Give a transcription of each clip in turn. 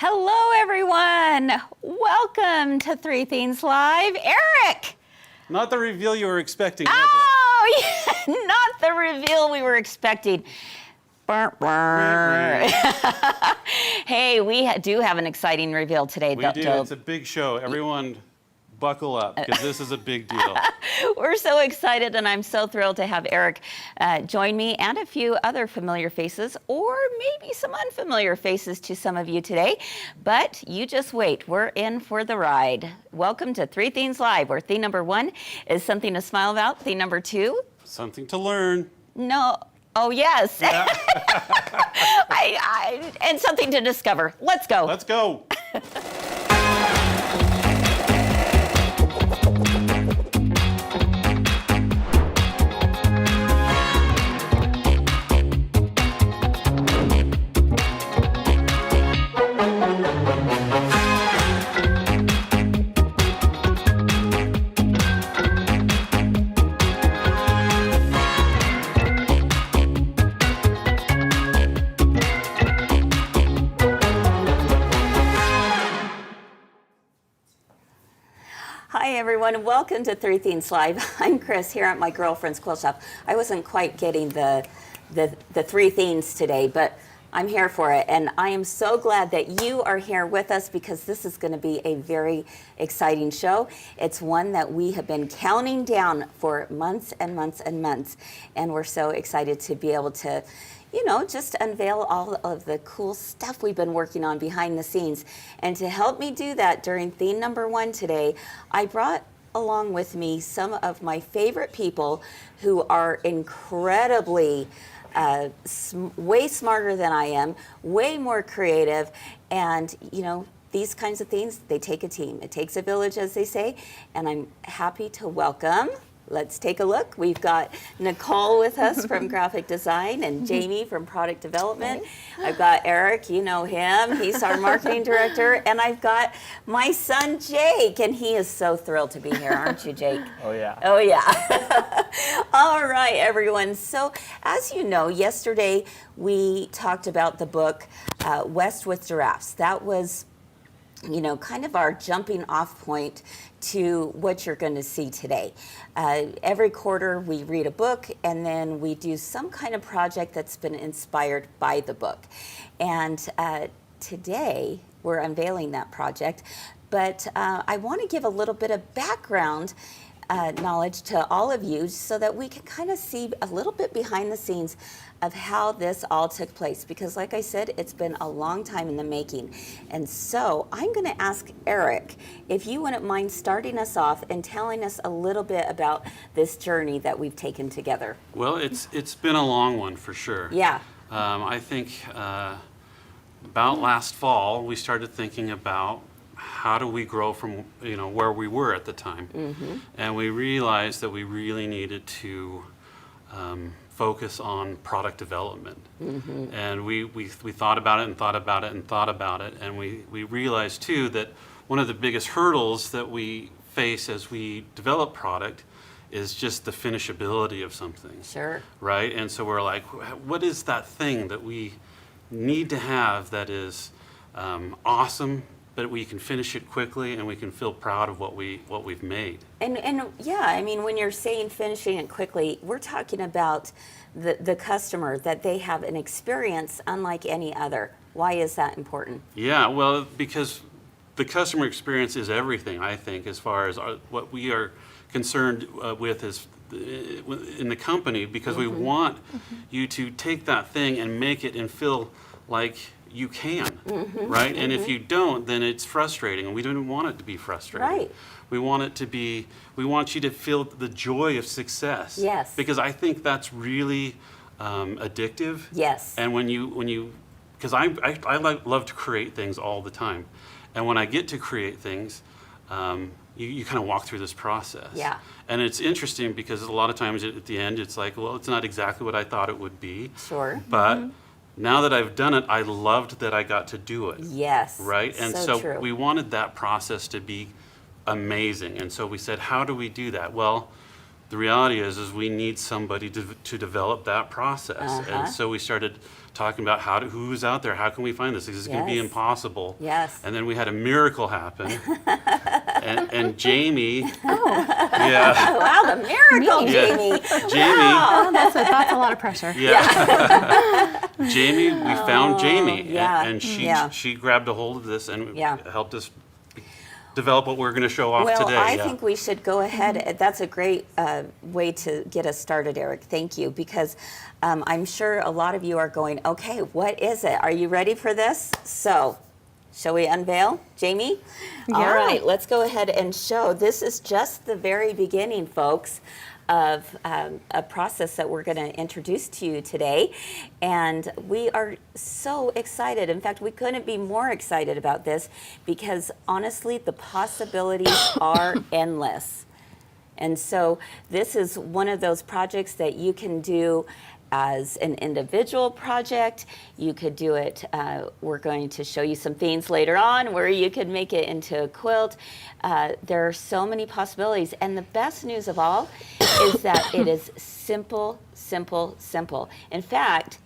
Hello, everyone. Welcome to Three Things Live. Eric! Not the reveal you were expecting, was it? Oh, yeah, not the reveal we were expecting. Burr, burr. Hey, we do have an exciting reveal today. We do. It's a big show. Everyone buckle up, because this is a big deal. We're so excited, and I'm so thrilled to have Eric join me and a few other familiar faces, or maybe some unfamiliar faces to some of you today. But you just wait. We're in for the ride. Welcome to Three Things Live, where theme number 1 is something to smile about. Theme number 2? Something to learn. No. Oh, yes. Yeah. And something to discover. Let's go. Let's go. Hi, everyone. Welcome to Three Things Live. I'm Kris here at my girlfriend's quilt shop. I wasn't quite getting the three themes today, but I'm here for it. And I am so glad that you are here with us, because this is going to be a very exciting show. It's one that we have been counting down for months and months and months. And we're so excited to be able to, you know, just unveil all of the cool stuff we've been working on behind the scenes. And to help me do that during theme number 1 today, I brought along with me some of my favorite people who are incredibly way smarter than I am, way more creative, and, you know, these kinds of things, they take a team. It takes a village, as they say, and I'm happy to welcome. Let's take a look. We've got Nicole with us from graphic design, and Jamie from product development. I've got Eric, you know him. He's our marketing director. And I've got my son, Jake, and he is so thrilled to be here, aren't you, Jake? Oh, yeah. Oh, yeah. All right, everyone. So, as you know, yesterday we talked about the book, West with Giraffes. That was, you know, kind of our jumping off point to what you're going to see today. Every quarter we read a book, and then we do some kind of project that's been inspired by the book. And today we're unveiling that project, but I want to give a little bit of background knowledge to all of you, so that we can kind of see a little bit behind the scenes of how this all took place, because like I said, it's been a long time in the making. And so I'm going to ask Eric if you wouldn't mind starting us off and telling us a little bit about this journey that we've taken together. Well, it's been a long one for sure. Yeah. I think about last fall we started thinking about how do we grow from, you know, where we were at the time. Mm-hmm. And we realized that we really needed to focus on product development. Mm-hmm. And we thought about it and thought about it and thought about it, and we realized too that one of the biggest hurdles that we face as we develop product is just the finishability of something. Sure. Right? And so we're like, what is that thing that we need to have that is awesome, but we can finish it quickly and we can feel proud of what we've made. And yeah, I mean, when you're saying finishing it quickly, we're talking about the customer, that they have an experience unlike any other. Why is that important? Yeah, well, because the customer experience is everything, I think, as far as what we are concerned with is in the company, because we want you to take that thing and make it and feel like you can, right? And if you don't, then it's frustrating, and we don't want it to be frustrating. Right. We want it to be, we want you to feel the joy of success. Yes. Because I think that's really addictive. Yes. And when you, because I love to create things all the time, and when I get to create things, you kind of walk through this process. Yeah. And it's interesting because a lot of times at the end, it's like, well, it's not exactly what I thought it would be. Sure. But now that I've done it, I loved that I got to do it. Yes. Right? And so true. we wanted that process to be amazing. And so we said, how do we do that? Well, the reality is we need somebody to develop that process. And so we started talking about who's out there, how can we find this? This is going to be Yes. impossible. Yes. And then we had a miracle happen. and Jamie, yeah, Wow, the miracle, Yeah. Jamie. Jamie, Oh, that's a lot of pressure. yeah. Jamie, we found Jamie, yeah, and she yeah. she grabbed a hold of this and Yeah. helped us develop what we're going to show off Well, today. I yeah. think we should go ahead. That's a great way to get us started, Eric. Thank you, because I'm sure a lot of you are going, okay, what is it? Are you ready for this? So, shall we unveil, Jamie? All Yeah. right, let's go ahead and show. This is just the very beginning, folks, of a process that we're going to introduce to you today. And we are so excited. In fact, we couldn't be more excited about this because honestly, the possibilities are endless. And so this is one of those projects that you can do as an individual project. You could do it, we're going to show you some things later on where you could make it into a quilt. There are so many possibilities. And the best news of all is that it is simple, simple, simple. In fact,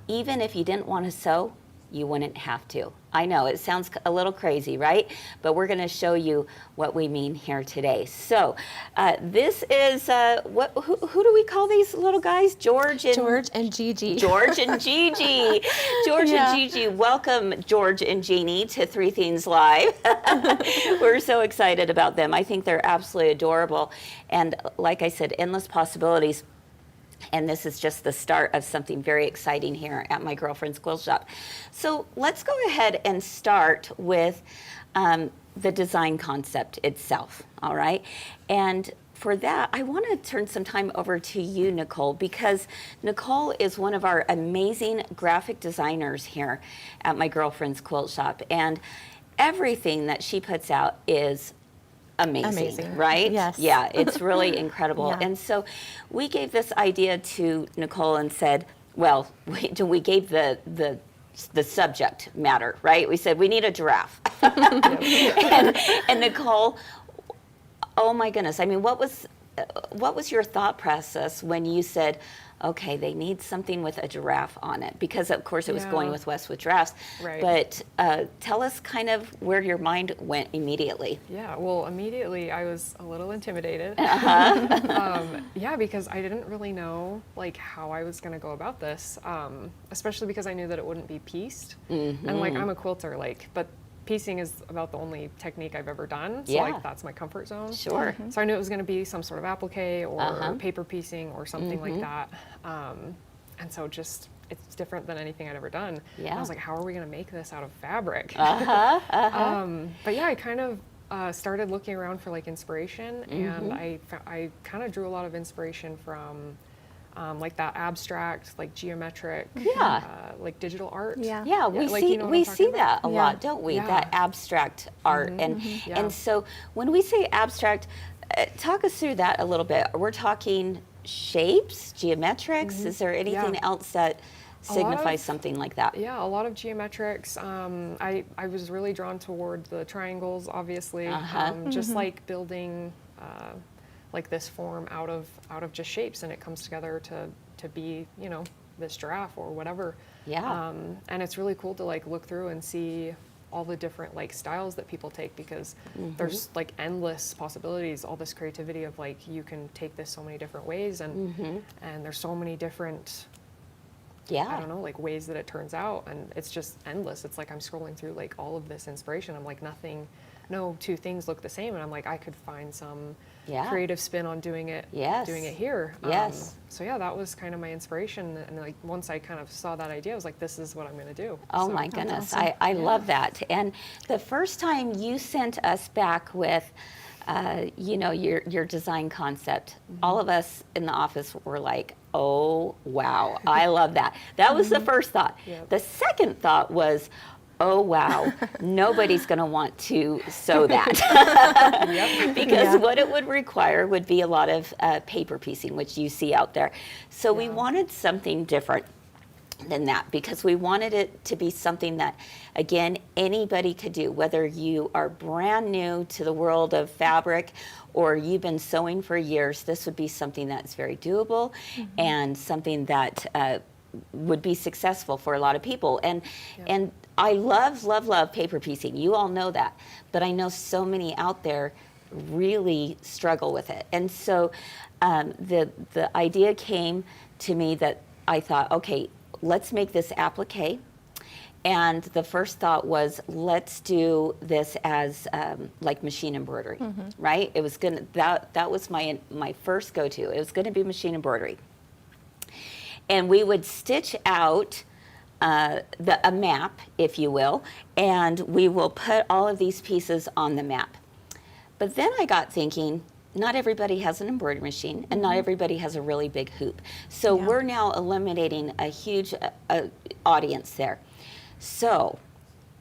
even if you didn't want to sew, you wouldn't have to. I know it sounds a little crazy, right? But we're going to show you what we mean here today. So this is, who do we call these little guys? George and Gigi. George and Gigi. George Yeah. and Gigi. Welcome, George and Jeannie, to Three Themes Live. We're so excited about them. I think they're absolutely adorable. And like I said, endless possibilities. And this is just the start of something very exciting here at my girlfriend's quilt shop. So let's go ahead and start with the design concept itself, all right? And for that, I want to turn some time over to you, Nicole, because Nicole is one of our amazing graphic designers here at my girlfriend's quilt shop. And everything that she puts out is amazing, right? Yes. Yeah, it's really incredible. Yeah. And so we gave this idea to Nicole and said, well, we gave the subject matter, right? We said we need a giraffe. and Nicole, oh my goodness, I mean, what was your thought process when you said, okay, they need something with a giraffe on it? Because of course it was going with Westwood Giraffes. Right. But tell us kind of where your mind went immediately. Yeah, well, immediately I was a little intimidated. Yeah, because I didn't really know like how I was going to go about this, especially because I knew that it wouldn't be pieced. And like I'm a quilter, but piecing is about the only technique I've ever done. So Yeah. like that's my comfort zone. Sure. So I knew it was going to be some sort of applique or paper piecing or something like that. And so just it's different than anything I'd ever done. And Yeah. I was like, how are we going to make this out of fabric? But yeah, I kind of started looking around for like inspiration, and I kind of drew a lot of inspiration from like that abstract, like geometric, like digital art. Yeah. Yeah, we like, see you know what I'm talking about? that a Yeah. lot, don't we? Yeah. That abstract art, and Yeah. and so when we say abstract, talk us through that a little bit. We're talking shapes, geometrics. Is there anything else that signifies something like that? Yeah, a lot of geometrics. I was really drawn toward the triangles, obviously. Just like building like this form out of just shapes, and it comes together to be, you know, this giraffe or whatever. Yeah. And it's really cool to like look through and see all the different like styles that people take, because there's like endless possibilities, all this creativity of like you can take this so many different ways, and there's so many different I don't know, like ways that it turns out, and it's just endless. It's like I'm scrolling through like all of this inspiration. I'm like, no two things look the same, and I'm like, I could find some creative spin on doing it here. Yes. So yeah, that was kind of my inspiration, and like once I kind of saw that idea, I was like, this is what I'm going to do. Oh So- my goodness, I love that. And the first time you sent us back with, you know, your design concept, all of us in the office were like, oh wow, I love that. That was the first thought. Yep. The second thought was, oh wow, nobody's going to want to sew that. Because what it would require would be a lot of paper piecing, which you see out there. So we wanted something different. than that, because we wanted it to be something that, again, anybody could do, whether you are brand new to the world of fabric or you've been sewing for years. This would be something that's very doable and something that would be successful for a lot of people. And I love paper piecing. You all know that, but I know so many out there really struggle with it. And so the idea came to me that I thought, okay, let's make this applique. And the first thought was, let's do this as like machine embroidery, right? It was gonna, that was my first go-to. It was gonna be machine embroidery. And we would stitch out a map, if you will, and we will put all of these pieces on the map. But then I got thinking, not everybody has an embroidery machine, and not everybody has a really big hoop. So we're now eliminating a huge audience there. So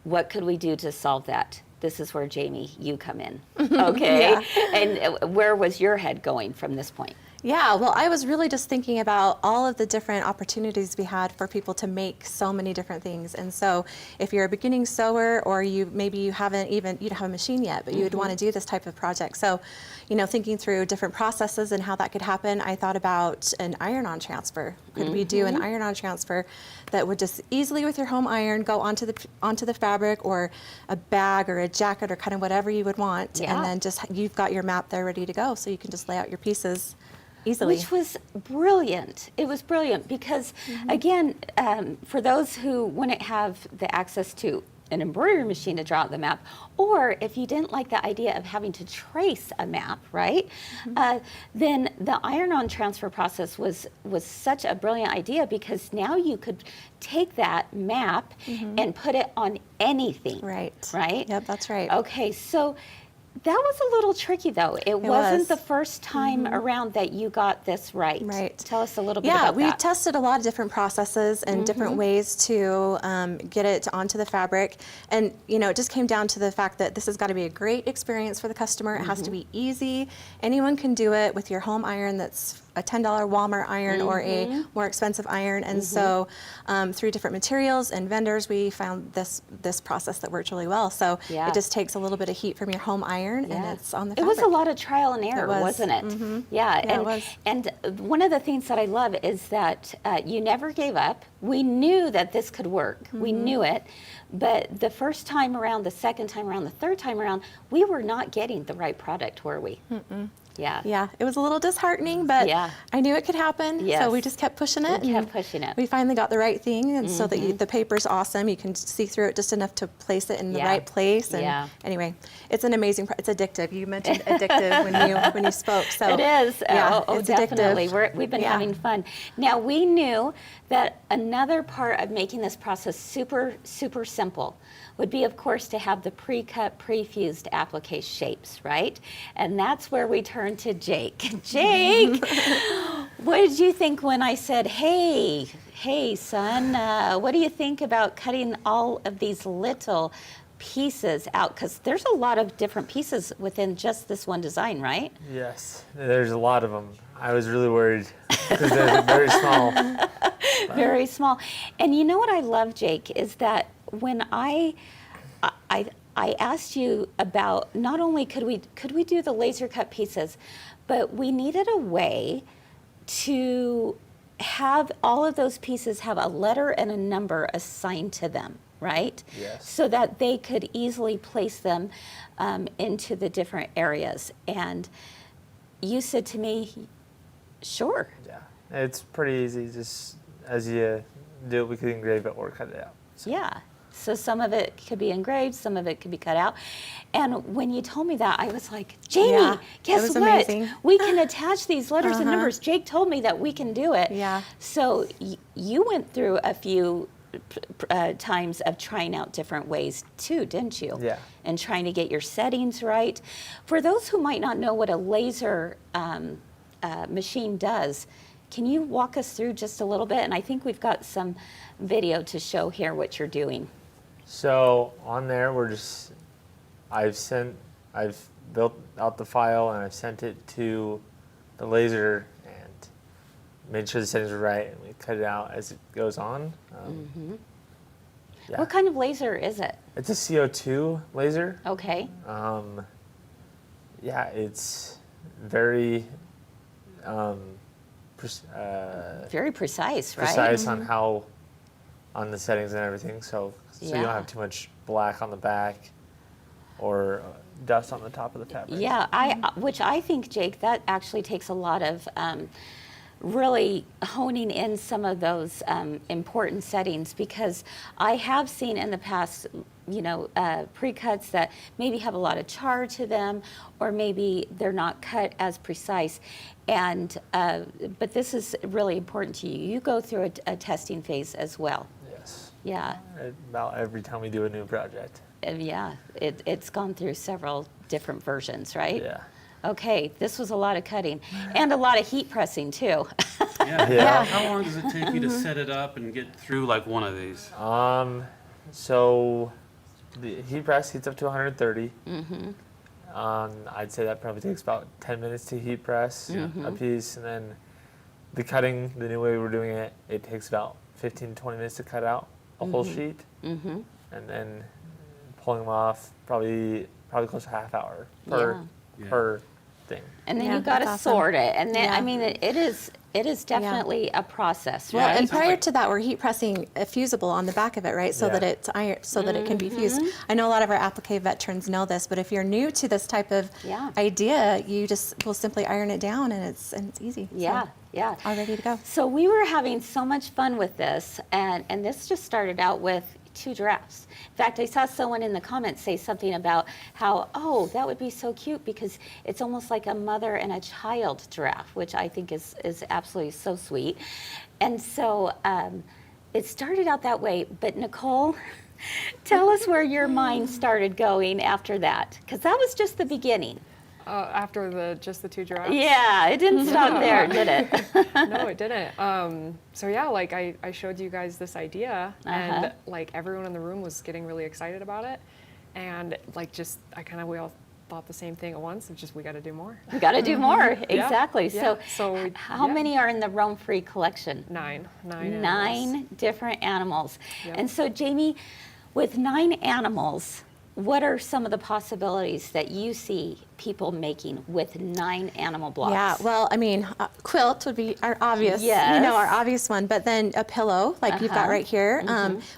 what could we do to solve that? This is where, Jamie, you come in, okay? And where was your head going from this point? Yeah, well, I was really just thinking about all of the different opportunities we had for people to make so many different things. And so if you're a beginning sewer, or maybe you don't have a machine yet, but you would want to do this type of project. So, thinking through different processes and how that could happen, I thought about an iron-on transfer. Could we do an iron-on transfer that would just easily, with your home iron, go onto the fabric, or a bag or a jacket, or kind of whatever you would want, and then just you've got your map there ready to go, so you can just lay out your pieces easily. Which was brilliant. It was brilliant because, again, for those who wouldn't have the access to an embroidery machine to draw out the map, or if you didn't like the idea of having to trace a map, right, then the iron-on transfer process was such a brilliant idea, because now you could take that map and put it on anything. Right. Right? Yep, that's right. Okay, so that was a little tricky, though. It wasn't was. the first time around that you got this right. Right. Tell us a little bit about that. Yeah, we tested a lot of different processes and different ways to get it onto the fabric. And, it just came down to the fact that this has got to be a great experience for the customer. It has to be easy. Anyone can do it with your home iron that's a $10 Walmart iron or a more expensive iron. And so through different materials and vendors, we found this process that worked really well. So it just takes a little bit of heat from your home iron and it's on the fabric. It was a lot of trial and error, wasn't it? Yeah, it was. And one of the things that I love is that you never gave up. We knew that this could work. We knew it. But the first time around, the second time around, the third time around, we were not getting the right product, were we? Yeah. Yeah, it was a little disheartening, but I knew it could happen. Yes. So we just kept pushing it. We kept pushing it. We finally got the right thing, and so that the paper's awesome. You can see through it just enough to place it in the right place. And anyway, it's an amazing. It's addictive. You mentioned addictive when you spoke. So it is. Yeah, oh, it's definitely. addictive. We've been having fun. Now, we knew that another part of making this process super simple would be, of course, to have the pre-cut, pre-fused applique shapes, right? And that's where we turn to Jake. Jake, what did you think when I said, hey, son, what do you think about cutting all of these little pieces out? Because there's a lot of different pieces within just this one design, right? Yes, there's a lot of them. I was really worried because they're very small. Very small. And you know what I love, Jake, is that when I asked you about, not only could we do the laser cut pieces, but we needed a way to have all of those pieces have a letter and a number assigned to them, right? Yes. So that they could easily place them into the different areas. And you said to me, sure. Yeah, it's pretty easy. Just as you do it, we could engrave it or cut it out. So. Yeah. So some of it could be engraved, some of it could be cut out. And when you told me that, I was like, Jamie, guess was what? amazing. We can attach these letters and numbers. Jake told me that we can do it. Yeah. So you went through a few times of trying out different ways too, didn't you? Yeah. And trying to get your settings right. For those who might not know what a laser machine does, can you walk us through just a little bit? And I think we've got some video to show here what you're doing. So on there, I've built out the file and I've sent it to the laser, and made sure the settings were right, and we cut it out as it goes on. Yeah. What kind of laser is it? It's a CO2 laser. Okay. Yeah, it's very Very precise, right? precise on how, on the settings and everything. So you don't Yeah. have too much black on the back or dust on the top of the fabric. Yeah, which I think, Jake, that actually takes a lot of really honing in some of those important settings, because I have seen in the past, pre-cuts that maybe have a lot of char to them, or maybe they're not cut as precise. And but this is really important to you. You go through a testing phase as well. Yes. Yeah. About every time we do a new project. Yeah, it's gone through several different versions, right? Yeah. Okay, this was a lot of cutting and a lot of heat pressing too. Yeah. How long does it take you to set it up and get through like one of these? So the heat press heats up to 130. I'd say that probably takes about 10 minutes to heat press a piece, and then the cutting, the new way we're doing it, it takes about 15 to 20 minutes to cut out a whole sheet, and then pulling them off probably close to half hour per thing. And then Yeah, you got to that's awesome. sort it, and then Yeah. I mean it is definitely a process, Well, right? and Sounds prior like- to that, we're heat pressing a fusible on the back of it, right? So Yeah. that it's iron, so that it can be fused. I know a lot of our applique veterans know this, but if you're new to this type of Yeah. idea, you just will simply iron it down, and it's easy. So, Yeah. all ready to go. So we were having so much fun with this, and this just started out with 2 giraffes. In fact, I saw someone in the comments say something about how, oh, that would be so cute because it's almost like a mother and a child giraffe, which I think is absolutely so sweet. And so it started out that way. But Nicole, tell us where your mind started going after that, because that was just the beginning. After just the 2 giraffes? Yeah, it didn't stop there, did it? No, it didn't. So yeah, like I showed you guys this idea, and like everyone in the room was getting really excited about it, and like we all thought the same thing at once. It's just we got to do more. We got to do more. Exactly. yeah. So how yeah. many are in the Roam Free collection? Nine. 9 different animals. Yep. And so, Jamie, with 9 animals, what are some of the possibilities that you see people making with 9 animal blocks? Yeah, well, I mean, quilt would be our obvious, Yes. our obvious one. But then a pillow, like you've got right here.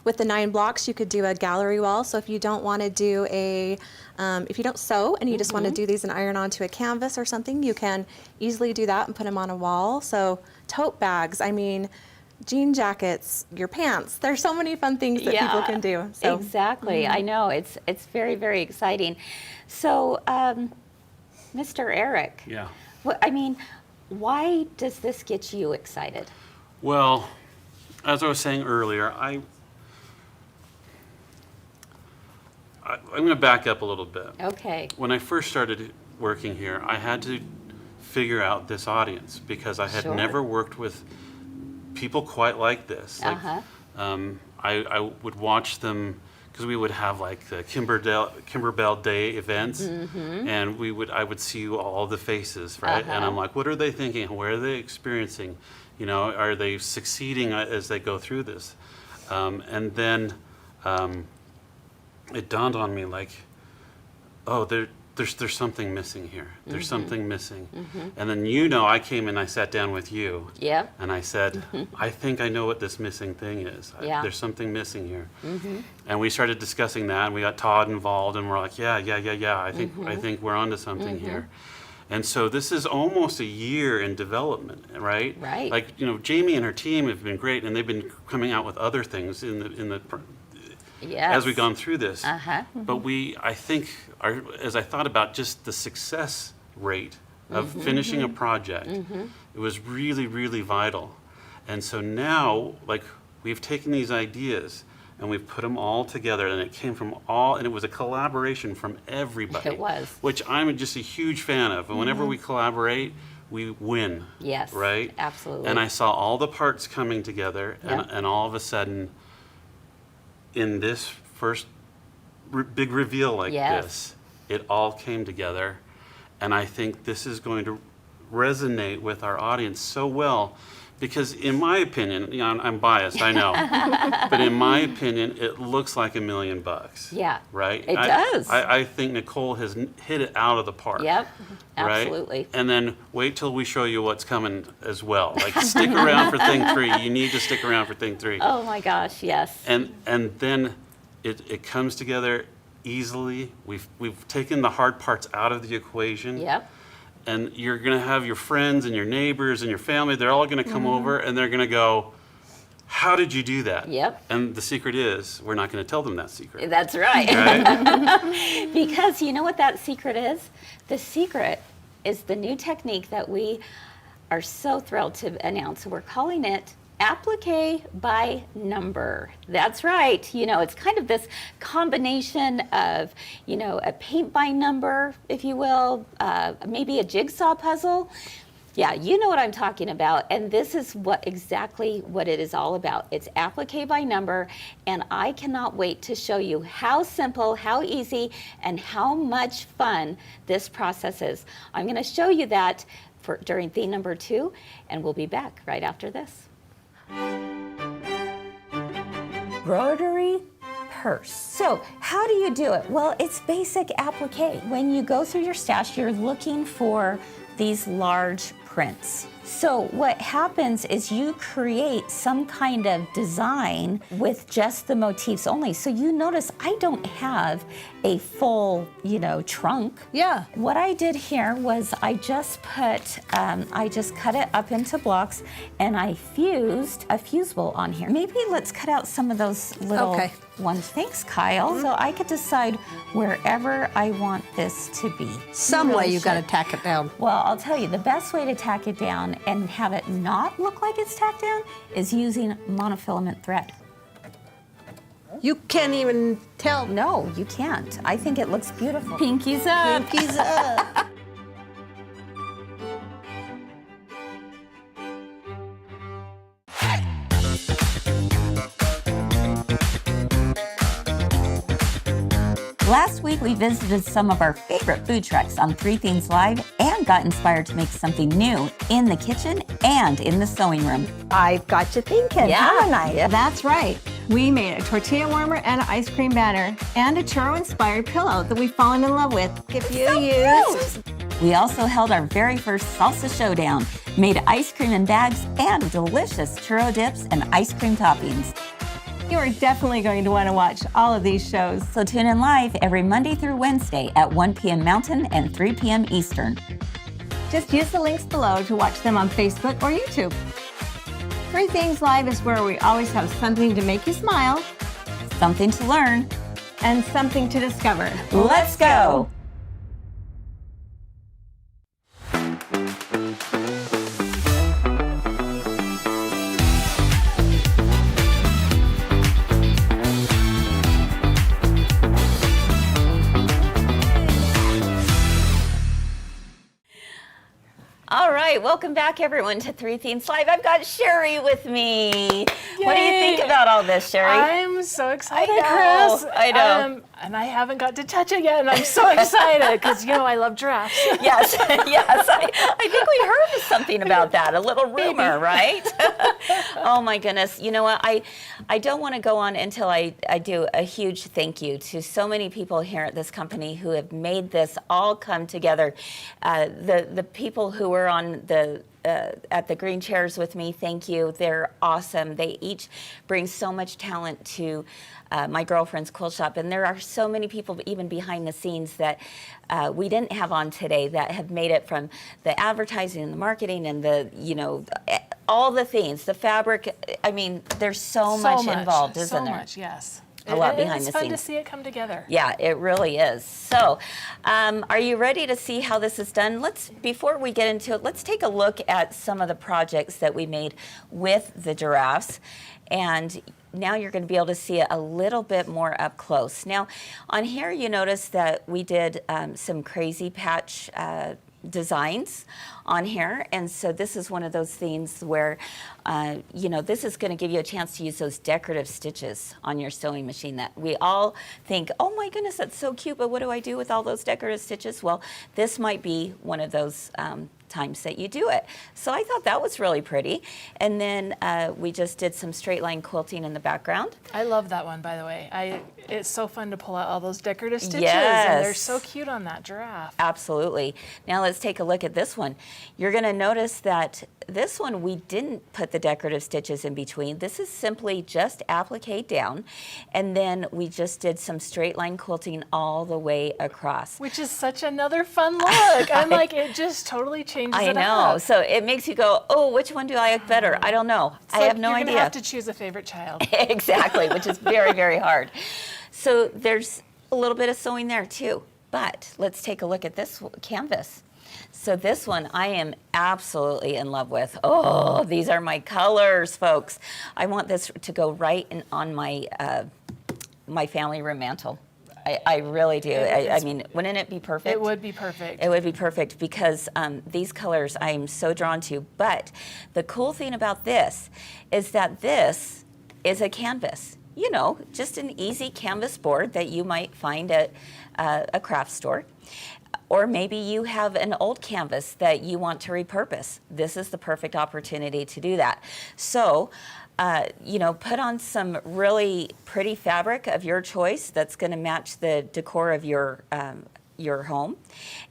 With the 9 blocks, you could do a gallery wall. So if you don't want to do if you don't sew and you just want to do these and iron onto a canvas or something, you can easily do that and put them on a wall. So tote bags, I mean, jean jackets, your pants. There's so many fun things that people can do. So. Exactly. I know. It's very, very exciting. So, Mr. Eric, Yeah. why does this get you excited? Well, as I was saying earlier, I'm going to back up a little bit. Okay. When I first started working here, I had to figure out this audience because I had Sure. never worked with people quite like this. Like, I would watch them because we would have like the Kimberbell Day events, and I would see all the faces, right? And I'm like, what are they thinking? Where are they experiencing? Are they succeeding as they go through this? And then it dawned on me like, oh, there's something missing here. There's something missing. And then I came and I sat down with you. Yeah. And I said, I think I know what this missing thing is. Yeah. There's something missing here. And we started discussing that, and we got Todd involved, and we're like, yeah. I think we're onto something here. And so this is almost a year in development, right? Right. Like, Jamie and her team have been great, and they've been coming out with other things Yes. as we've gone through this. But I think, as I thought about just the success rate of finishing a project, it was really, really vital. And so now, like, we've taken these ideas and we've put them all together, and it came from and it was a collaboration from everybody. It was. Which I'm just a huge fan of. And whenever we collaborate, we win. Yes. Right? Absolutely. And I saw all the parts coming together, Yep. and all of a sudden, in this first big reveal like Yes. this, it all came together. And I think this is going to resonate with our audience so well Because in my opinion, I'm biased, I know, but in my opinion, it looks like $1 million. Yeah. Right? It does. I think Nicole has hit it out of the park. Yep. Right? Absolutely. And then wait till we show you what's coming as well. Like, stick around for thing 3. You need to stick around for thing 3. Oh my gosh, yes. And then it comes together easily. We've taken the hard parts out of the equation. Yep. And you're going to have your friends and your neighbors and your family, they're all going to come over and they're going to go, how did you do that? Yep. And the secret is, we're not going to tell them that secret. That's right. Right? Because you know what that secret is? The secret is the new technique that we are so thrilled to announce. We're calling it Applique by number. That's right. It's kind of this combination of, a paint by number, if you will, maybe a jigsaw puzzle. Yeah, you know what I'm talking about. And this is exactly what it is all about. It's applique by number, and I cannot wait to show you how simple, how easy, and how much fun this process is. I'm going to show you that during theme number 2, and we'll be back right after this. Rotary purse. So how do you do it? Well, it's basic applique. When you go through your stash, you're looking for these large prints. So what happens is you create some kind of design with just the motifs only. So you notice I don't have a full, trunk. Yeah. What I did here was I just cut it up into blocks and I fused a fusible on here. Maybe let's cut out some of those little ones. Thanks, Kyle. So I could decide wherever I want this to be. Some way you got to tack it down. Well, I'll tell you, the best way to tack it down and have it not look like it's tacked down is using monofilament thread. You can't even tell. No, you can't. I think it looks beautiful. Pinkies up. Pinkies up. Last week, we visited some of our favorite food trucks on 3 Themes Live and got inspired to make something new in the kitchen and in the sewing room. I've got you thinking, haven't I? Yeah. That's right. We made a tortilla warmer and an ice cream batter and a churro-inspired pillow that we've fallen in love with. If you used... We also held our very first salsa showdown, made ice cream in bags and delicious churro dips and ice cream toppings. You are definitely going to want to watch all of these shows. So tune in live every Monday through Wednesday at 1 p.m. Mountain and 3 p.m. Eastern. Just use the links below to watch them on Facebook or YouTube. 3 Things Live is where we always have something to make you smile Something to learn. and something to discover. Let's go. All right, welcome back everyone to 3 Themes Live. I've got Cheri with me. What do you think about all this, Cheri? I'm so excited, know, Kris. I know. And I haven't got to touch it yet, and I'm so excited because I love giraffes. Yes, yes. I think we heard something about that, a little rumor, right? Oh my goodness. You know what? I don't want to go on until I do a huge thank you to so many people here at this company who have made this all come together. The people who were on at the green chairs with me, thank you. They're awesome. They each bring so much talent to my girlfriend's quilt shop, and there are so many people even behind the scenes that we didn't have on today that have made it, from the advertising and the marketing and the all the things, the fabric. I mean, there's so much involved, isn't there? So much, yes. A lot behind the It's fun scenes. to see it come together. Yeah, it really is. So, are you ready to see how this is done? Before we get into it, let's take a look at some of the projects that we made with the giraffes. And now you're going to be able to see it a little bit more up close. Now, on here you notice that we did some crazy patch designs on here, and so this is one of those things where this is going to give you a chance to use those decorative stitches on your sewing machine that we all think, oh my goodness, that's so cute, but what do I do with all those decorative stitches? Well, this might be one of those times that you do it. So I thought that was really pretty. And then we just did some straight line quilting in the background. I love that one, by the way. It's so fun to pull out all those decorative stitches, Yes. and they're so cute on that giraffe. Absolutely. Now let's take a look at this one. You're going to notice that this one we didn't put the decorative stitches in between. This is simply just applique down, and then we just did some straight line quilting all the way across. Which is such another fun look. I'm like, it just totally changes I it know. up. So it makes you go, oh, which one do I like better? I don't know. It's I like have no you're idea. gonna have to choose a favorite child. Exactly, which is very, very hard. So there's a little bit of sewing there too. But let's take a look at this canvas. So this one I am absolutely in love with. Oh, these are my colors, folks. I want this to go right on my my family room mantle. I really do. I mean, wouldn't it be perfect? It would be perfect. It would be perfect because these colors I'm so drawn to. But the cool thing about this is that this is a canvas. You know, just an easy canvas board that you might find at a craft store. Or maybe you have an old canvas that you want to repurpose. This is the perfect opportunity to do that. So, you know, put on some really pretty fabric of your choice that's going to match the decor of your home.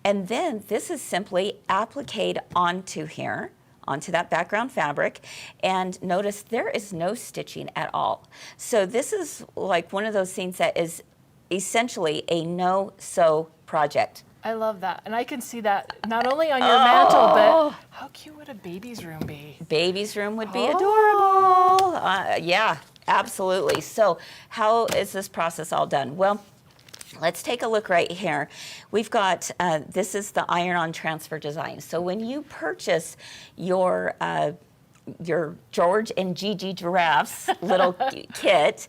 And then this is simply appliqued onto here, onto that background fabric, and notice there is no stitching at all. So this is like one of those things that is essentially a no-sew project. I love that. And I can see that not only on your mantle, but how cute would a baby's room be? Baby's room would be adorable. Yeah, absolutely. So how is this process all done? Well, let's take a look right here. We've got, this is the iron-on transfer design. So when you purchase your George and Gigi giraffes little kit,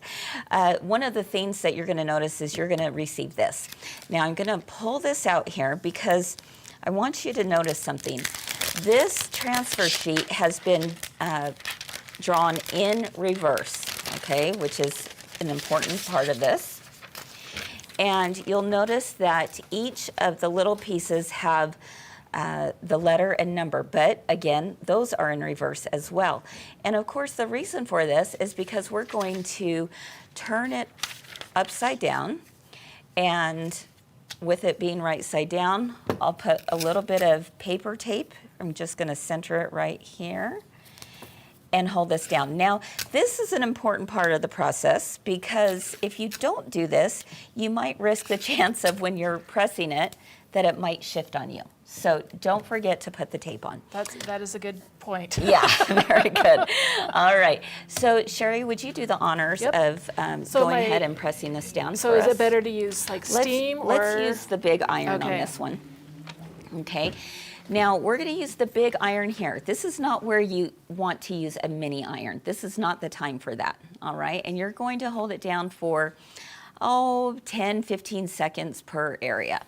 one of the things that you're going to notice is you're going to receive this. Now I'm going to pull this out here because I want you to notice something. This transfer sheet has been drawn in reverse, okay, which is an important part of this. And you'll notice that each of the little pieces have the letter and number, but again, those are in reverse as well. And of course, the reason for this is because we're going to turn it upside down, and with it being right side down, I'll put a little bit of paper tape. I'm just going to center it right here and hold this down. Now, this is an important part of the process because if you don't do this, you might risk the chance of when you're pressing it that it might shift on you. So don't forget to put the tape on. That is a good point. Yeah, very good. All right. So Cheri, would you do the honors of going ahead and pressing this down So for is us? it better to use like steam or? Let's use the big iron on Okay. this one. Okay. Now we're going to use the big iron here. This is not where you want to use a mini iron. This is not the time for that. All right. And you're going to hold it down for, 10, 15 seconds per area.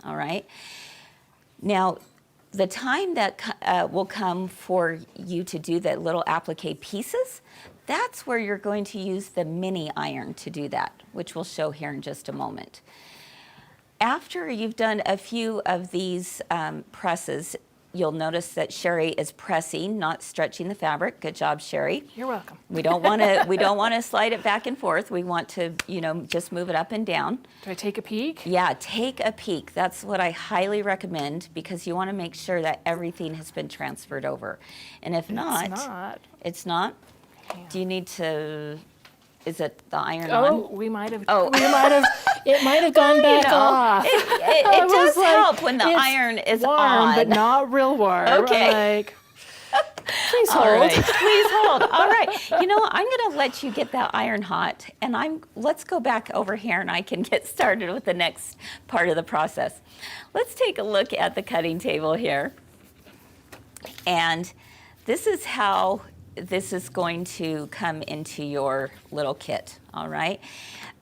All right. Now, the time that will come for you to do the little applique pieces, that's where you're going to use the mini iron to do that, which we'll show here in just a moment. After you've done a few of these presses, you'll notice that Cheri is pressing, not stretching the fabric. Good job, Cheri. You're welcome. We don't want to slide it back and forth. We want to, just move it up and down. Do I take a peek? Yeah, take a peek. That's what I highly recommend because you want to make sure that everything has been transferred over. And if not, It's not. do you need to, is it the iron Oh, on? we might have. Oh. It might have gone back off. It I does was like, help when the it's iron is warm, on. but not real warm. Okay. I'm like, please All hold. right, please hold. All right. I'm going to let you get that iron hot, and let's go back over here, and I can get started with the next part of the process. Let's take a look at the cutting table here. And this is how this is going to come into your little kit, all right?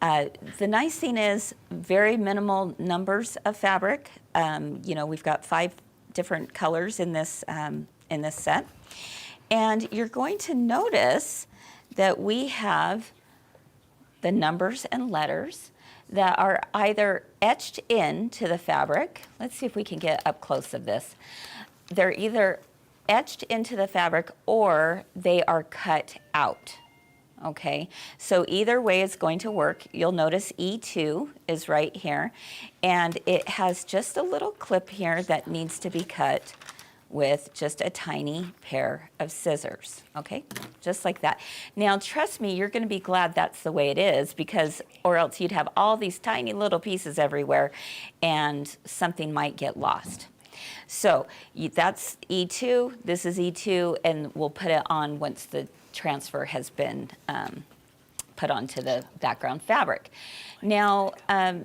The nice thing is very minimal numbers of fabric. We've got 5 different colors in this set. And you're going to notice that we have the numbers and letters that are either etched into the fabric. Let's see if we can get up close of this. they're either etched into the fabric or they are cut out. Okay, so either way is going to work. You'll notice E2 is right here, and it has just a little clip here that needs to be cut with just a tiny pair of scissors, okay? Just like that. Now, trust me, you're gonna be glad that's the way it is, because, or else you'd have all these tiny little pieces everywhere and something might get lost. So that's E2, this is E2, and we'll put it on once the transfer has been put onto the background fabric. Now,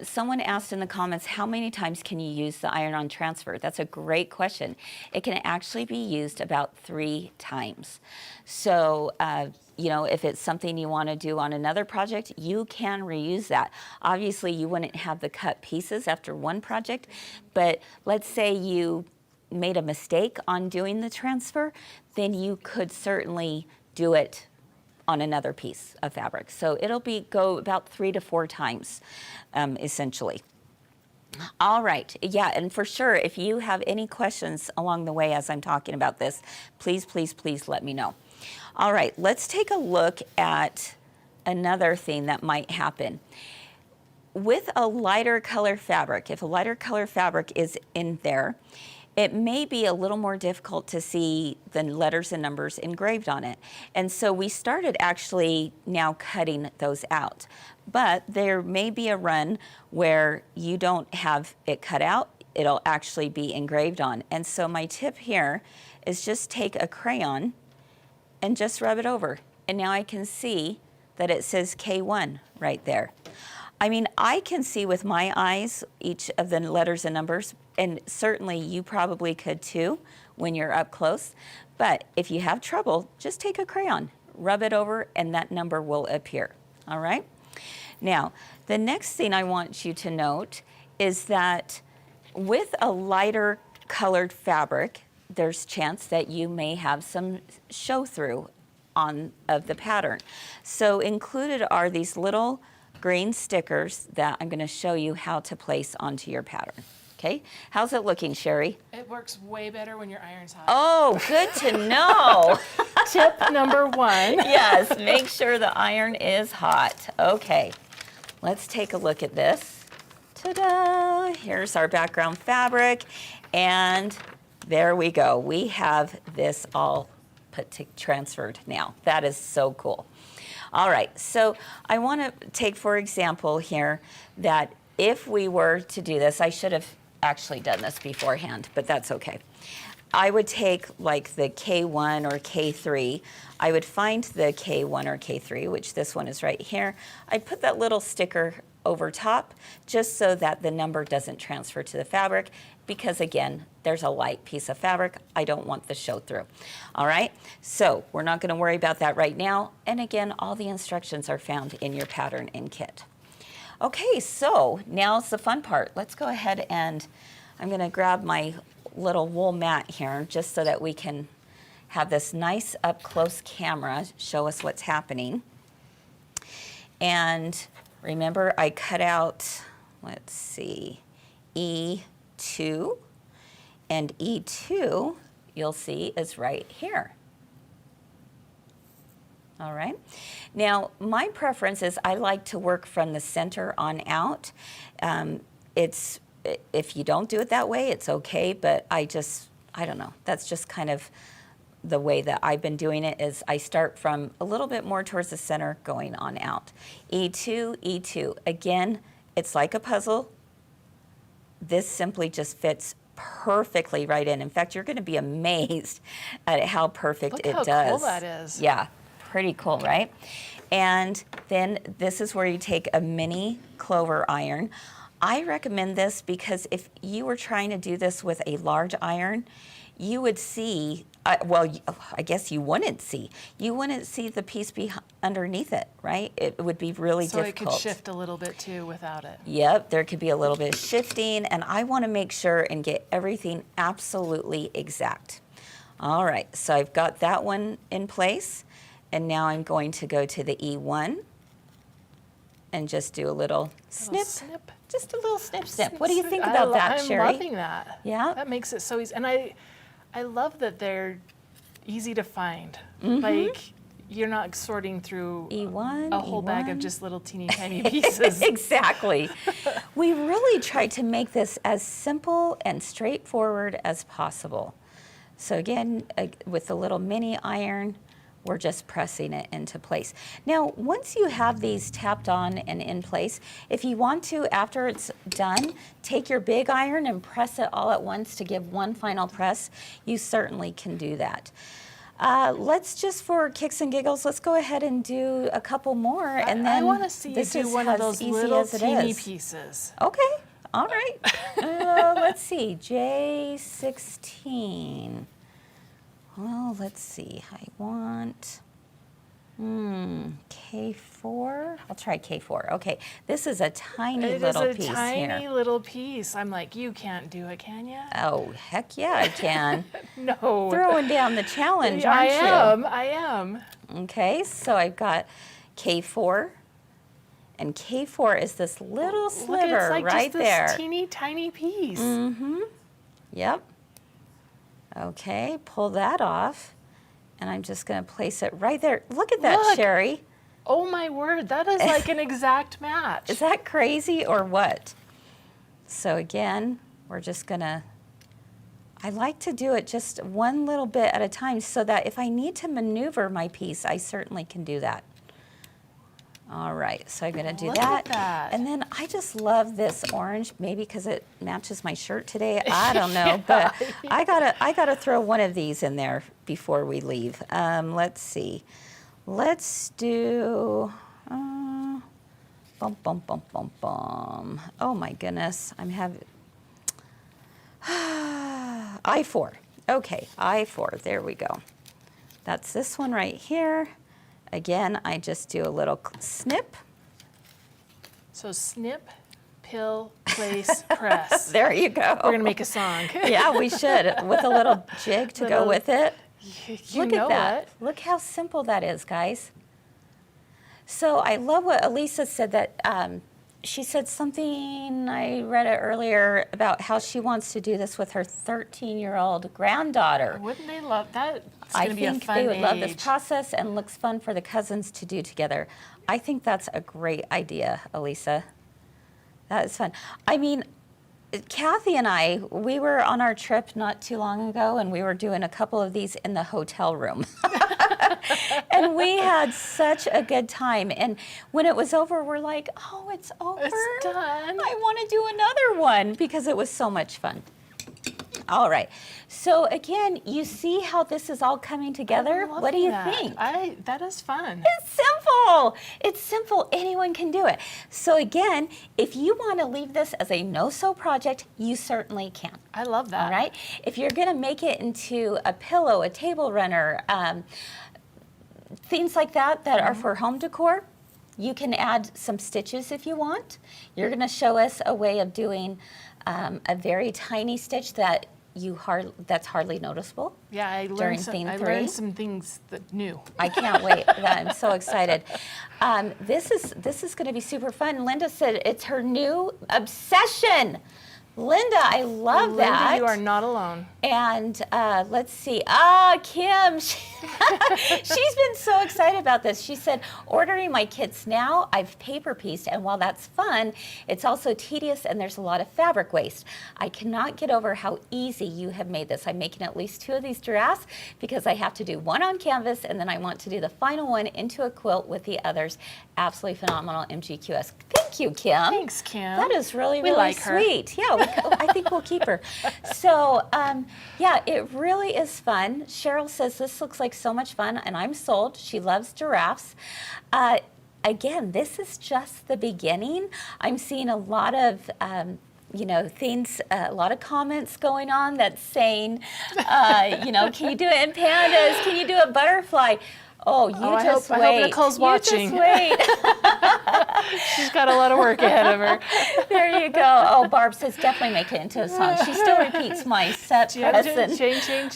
someone asked in the comments, how many times can you use the iron-on transfer? That's a great question. It can actually be used about 3 times. So, you know, if it's something you want to do on another project, you can reuse that. Obviously, you wouldn't have the cut pieces after one project, but let's say you made a mistake on doing the transfer, then you could certainly do it on another piece of fabric. So it'll go about 3 to 4 times, essentially. All right, yeah, and for sure, if you have any questions along the way as I'm talking about this, please, please, please let me know. All right, let's take a look at another thing that might happen. With a lighter color fabric, if a lighter color fabric is in there, it may be a little more difficult to see the letters and numbers engraved on it. And so we started actually now cutting those out. But there may be a run where you don't have it cut out, it'll actually be engraved on. And so my tip here is just take a crayon and just rub it over. And now I can see that it says K1 right there. I mean, I can see with my eyes each of the letters and numbers, and certainly you probably could too when you're up close. But if you have trouble, just take a crayon, rub it over, and that number will appear, all right? Now, the next thing I want you to note is that with a lighter colored fabric, there's chance that you may have some show through of the pattern. So included are these little green stickers that I'm going to show you how to place onto your pattern. Okay, how's it looking, Cheri? It works way better when your iron's hot. Oh, good to know. Tip number 1. Yes, make sure the iron is hot. Okay, let's take a look at this. Ta-da! Here's our background fabric, and there we go. We have this all transferred now. That is so cool. All right, so I want to take, for example, here that if we were to do this, I should have actually done this beforehand, but that's okay. I would take like the K1 or K3. I would find the K1 or K3, which this one is right here. I'd put that little sticker over top just so that the number doesn't transfer to the fabric, because again, there's a light piece of fabric. I don't want the show through. All right, so we're not going to worry about that right now. And again, all the instructions are found in your pattern and kit. Okay, so now's the fun part. Let's go ahead and I'm going to grab my little wool mat here just so that we can have this nice up close camera show us what's happening. And remember, I cut out, let's see, E2, and E2, you'll see, is right here. All right. Now, my preference is I like to work from the center on out. If you don't do it that way, it's okay, but I don't know. That's just kind of the way that I've been doing it, is I start from a little bit more towards the center going on out. E2, E2. Again, it's like a puzzle. This simply just fits perfectly right in. In fact, you're going to be amazed at how perfect it does. Look how cool that is. Yeah, pretty cool, right? And then this is where you take a mini clover iron. I recommend this because if you were trying to do this with a large iron, you would see, well, I guess you wouldn't see. You wouldn't see the piece underneath it, right? It would be really difficult. So it could shift a little bit too without it. Yep, there could be a little bit of shifting, and I want to make sure and get everything absolutely exact. All right, so I've got that one in place, and now I'm going to go to the E1 and just do a little snip. Just a little snip, snip. What do you think about that, Cheri? I'm loving that. Yeah? That makes it so easy. And I I love that they're easy to find. Like, you're not sorting through E1, a whole bag of E1. just little teeny tiny pieces. Exactly. We really tried to make this as simple and straightforward as possible. So again, with the little mini iron, we're just pressing it into place. Now, once you have these tapped on and in place, if you want to, after it's done, take your big iron and press it all at once to give one final press, you certainly can do that. Let's just, for kicks and giggles, let's go ahead and do a couple more, and then I want to see you this do is one of as those easy little as it teeny is. pieces. Okay, all right. Let's see, J16. Well, let's see, I want, K4. I'll try K4. Okay, this is a tiny It is little a piece tiny here. little piece. I'm like, you can't do it, can you? Oh, heck yeah, I can. No. Throwing down the challenge, I aren't you? am. I am. Okay, so I've got K4, and K4 is this little Look, sliver it's like right just there. this teeny tiny piece. Yep. Okay, pull that off, and I'm just going to place it right there. Look at that, Look. Cheri. Oh my word, that is like an exact match. Is that crazy or what? So again, we're just going to, I like to do it just one little bit at a time so that if I need to maneuver my piece, I certainly can do that. All right, so I'm gonna do Look that. at that. And then I just love this orange, maybe because it matches my shirt today, I don't know, but I gotta throw one of these in there before we leave. Let's see, let's do, bum, bum, bum, bum, bum. Oh my goodness, I'm having, I4, okay, I4, there we go. That's this one right here. Again, I just do a little snip. So snip, pill, place, press. There you go. We're gonna make a song. Yeah, we should, with a little jig to go Little- with it. You Look know at that. it. Look how simple that is, guys. So I love what Elisa said, that she said something, I read it earlier, about how she wants to do this with her 13-year-old granddaughter. Wouldn't they love that? It's I gonna be a think fun they would love this age. process, and looks fun for the cousins to do together. I think that's a great idea, Elisa. That is fun. I mean, Kathy and I, we were on our trip not too long ago, and we were doing a couple of these in the hotel room. And we had such a good time. And when it was over, we're like, oh, it's over. It's done. I want to do another one because it was so much fun. All right. So again, you see how this is all coming together? I'm What do you loving that. think? That is fun. It's simple. It's simple. Anyone can do it. So again, if you want to leave this as a no-sew project, you certainly can. I love that. All right. If you're going to make it into a pillow, a table runner, things like that are for home decor, you can add some stitches if you want. You're going to show us a way of doing a very tiny stitch that that's hardly noticeable. Yeah, I During learned some. theme I 3. learned some things that new. I can't wait. I'm so excited. This is going to be super fun. Linda said it's her new obsession. Linda, I love Linda, that. you are not alone. And let's see. Kim, she's been so excited about this. She said, ordering my kits now, I've paper pieced, and while that's fun, it's also tedious and there's a lot of fabric waste. I cannot get over how easy you have made this. I'm making at least 2 of these giraffes because I have to do one on canvas, and then I want to do the final one into a quilt with the others. Absolutely phenomenal, MGQS. Thank you, Kim. Thanks, Kim. That is really, We really like her. sweet. Yeah, I think we'll keep her. So, yeah, it really is fun. Cheryl says this looks like so much fun, and I'm sold. She loves giraffes. Again, this is just the beginning. I'm seeing a lot of things, a lot of comments going on that's saying, can you do it in pandas? Can you do a butterfly? Oh, I just hope wait. Nicole's You watching. just wait. She's got a lot of work ahead of her. There you go. Oh, Barb says definitely make it into a song. She still repeats my set present. Chain. Chain.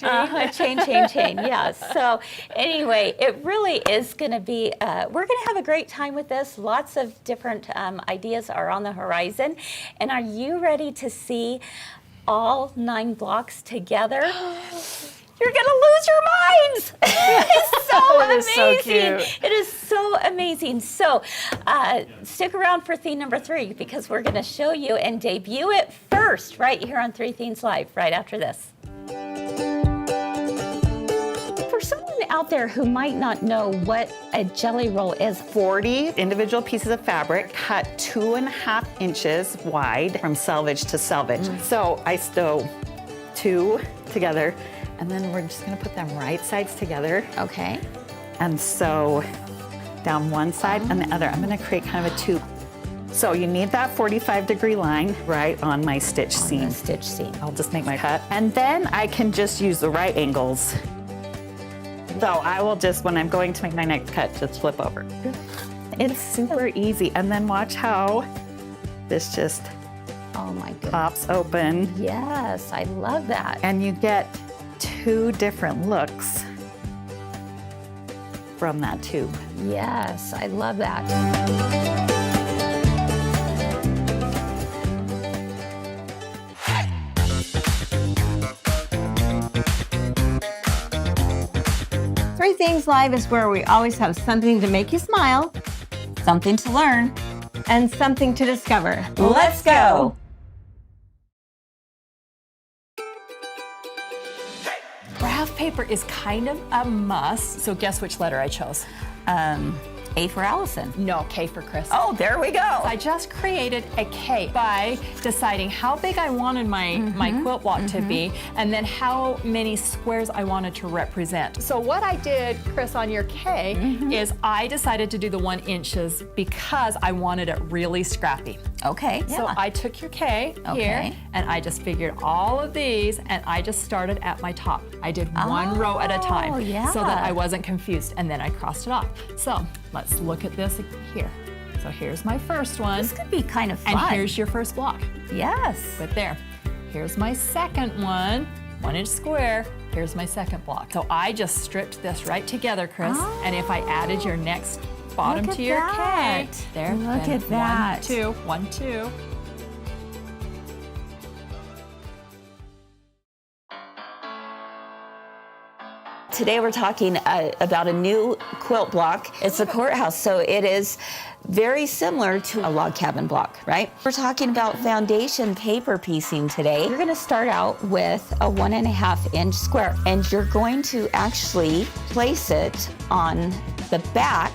Yeah. So anyway, it really is going to be, we're going to have a great time with this. Lots of different ideas are on the horizon. And are you ready to see all 9 blocks together? You're gonna lose your minds. It's so It is so amazing. cute. It is so amazing. So stick around for theme number 3 because we're gonna show you and debut it first right here on 3 Themes Live right after this. For someone out there who might not know what a jelly roll is, 40 individual pieces of fabric cut 2.5 inches wide from selvage to selvage. So I sew 2 together, and then we're just gonna put them right sides together okay. and sew down one side and the other. I'm gonna create kind of a tube. So you need that 45-degree line right on my stitch seam. The stitch seam. I'll just make my cut. And then I can just use the right angles. So I will just, when I'm going to make my next cut, just flip over. It's super easy. And then watch how this just Oh my goodness. pops open. Yes, I love that. And you get 2 different looks from that tube. Yes, I love that. 3 Things Live is where we always have something to make you smile, Something to learn. and something to discover. Let's go. Graph paper is kind of a must. So guess which letter I chose? A for Allison. No, K for Kris. Oh, there we go. I just created a K by deciding how big I wanted my quilt block to be, and then how many squares I wanted to represent. So what I did, Kris, on your K, is I decided to do the 1 inches because I wanted it really scrappy. Okay. So I took your K here, Okay. and I just figured all of these, and I just started at my top. I did 1 row at a time, yeah. so that I wasn't confused, and then I crossed it off. So let's look at this here. So here's my first one, This could be kind of fun. and here's your first block. yes. But there. Here's my second one, 1 inch square. Here's my second block. So I just stripped this right together, Kris. And if I added your next bottom Look to at your that. K, there. Look then at that. 1, 2, 1, 2. Today we're talking about a new quilt block. It's a courthouse, so it is very similar to a log cabin block, right? We're talking about foundation paper piecing today. You're gonna start out with a 1.5 inch square, and you're going to actually place it on the back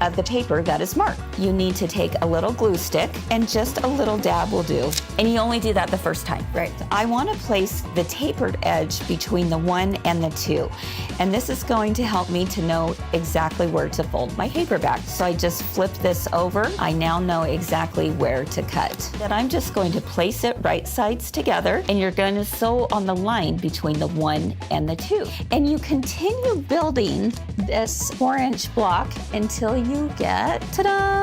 of the paper that is marked. You need to take a little glue stick, and just a little dab will do. And you only do that the first time. Right. I want to place the tapered edge between the 1 and the 2. And this is going to help me to know exactly where to fold my paper back. So I just flip this over. I now know exactly where to cut. Then I'm just going to place it right sides together, and you're going to sew on the line between the 1 and the 2. And you continue building this 4-inch block until you get, ta-da!